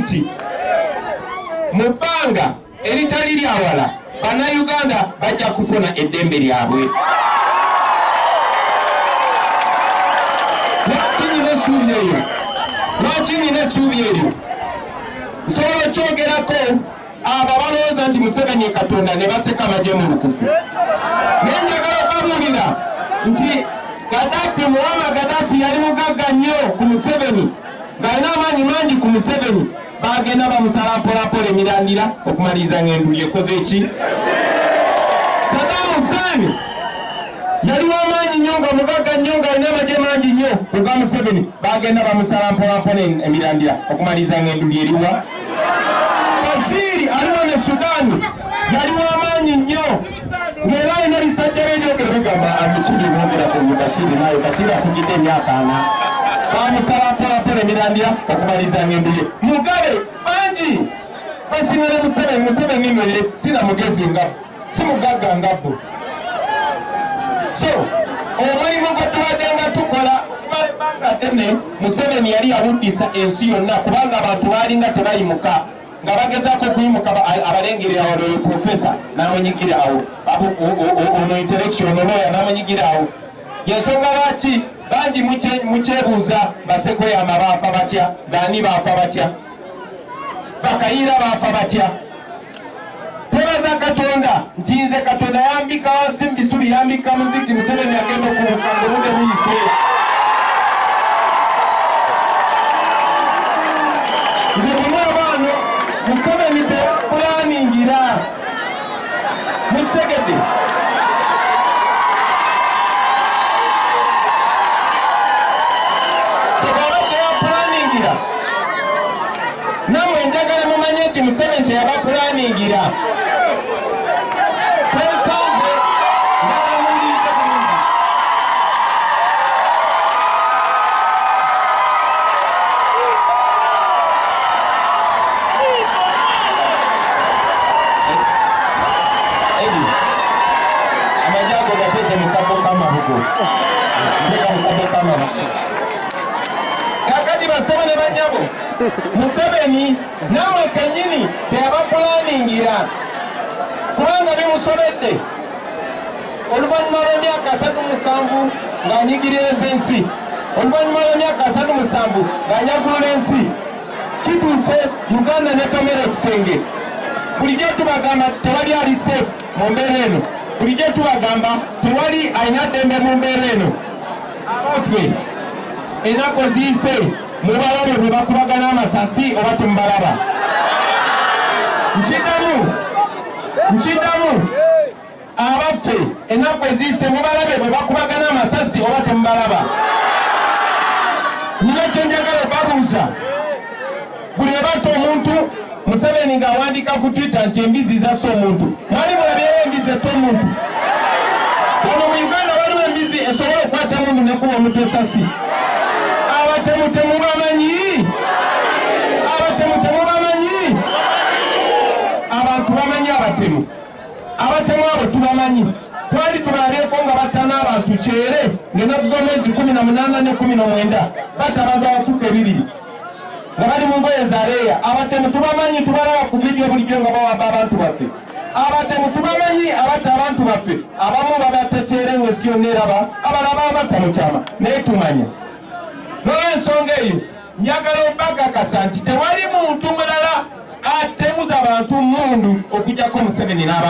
nti mu bbanga eritali lyawala bannayuganda bajja kufuna eddembe lyabwe. Lwaki nina essuubi eryo? Nsobola okyogerako abo balowooza nti Museveni Katonda ne baseka amagye mu lukufu. Naye njagala okubabuulira nti Gaddafi, Muammar Gaddafi yali mugagga nnyo ku Museveni, ng'alina amaanyi mangi ku Museveni. Bagenda bamusala mpolampola emirandira okumaliriza ng'enduli ekoze eki. Saddam Hussein yali w'amaanyi nnyo nga mugagga nnyo ng'alina amagye mangi nnyo kuga Museveni. Bagenda bamusala mpolampola emirandira okumaliriza ng'enduli eriwa. Bashiri aliwo ne Sudani yali w'amaanyi nnyo ng'era alina ebisajja by'ebyogero bigamba amukiri mwogera ku Bashiri naye Bashiri afugidde emyaka 4. Bamusala mpolampola emirandira okumaliriza ng'enduli. Mugabe bangi basinga Museveni. Museveni nno ye sina mugezi nga si mugagga nga bo. So omulimu gwe tubadde nga tukola ebbanga ddene Museveni yali yawuddisa ensi yonna kubanga abantu baalinga tebayimuka nga bagezaako okuyimuka. Abalengere awo lwe profesa n'amunyigira awo, ono intellection lawyer n'amunyigira awo. Yensonga lwaki bangi mukyebuuza Basekweyama baafa batya, Dani baafa batya, Bakayiira baafa batya. Twebaza Katonda nti nze Katonda yambika wansi mu bisubi, yambika muziki. Museveni agenda okubuka ng'obudde buyise. Nze bumwaba wano Museveni teyapulaningira. Mukitegedde? Sobaba teyapulaningira. Nammwe njagala mumanye nti Museveni teyabapulaningira. Kakati basabane banyabo Museveni namwe kenyini teyabapulaningira kubanga bimusobedde. Oluvannyuma lw'emyaka 37 ng'anyigiriza ensi, oluvannyuma lw'emyaka 37 ng'anyagulula ensi, kituuse Uganda netomera ekisenge. Bulijjo tubagamba tewali ali safe mu mbeera eno, bulijjo tubagamba tewali alina ddembe mu mbeera eno. Abaffe ennaku ziyise mubalabe bwe bakubagana amasasi oba temubalaba. Nkiddamu abaffe ennaku eziyise mubalabe bwe bakubagana amasasi oba temubalaba. Nina kye njagala okubabuuza, buli ebatta omuntu Museveni ng'awandiika ku Twitter nti embizi zasse omuntu. Mwali mulabyeyo embizi ette omuntu? Wano mu Uganda waliwo embizi esobola okukwata omuntu nekuba omuntu esasi. Abatemu temubamanyi? Abantu bamanyi abatemu. Abatemu abo tubamanyi. Twali tubaleeko nga batta n'abantu kyere ng'ennaku z'omwezi 18 ne 19 batta abantu abafuuka 2 nga bali mu ngoye za leeya. Abatemu tubamanyi, tubalaba ku vidiyo bulijjo nga bawamba abantu baffe. Abatemu tubamanyi abatta abantu baffe. Abamu babatta kyere ng'ensi yonna eraba, abalala babatta mu kyama, naye tumanya. N'olw'ensonga eyo njagala okubakakasa nti tewali muntu mulala atemuza abantu mmundu okuggyako Museveni n'abantu.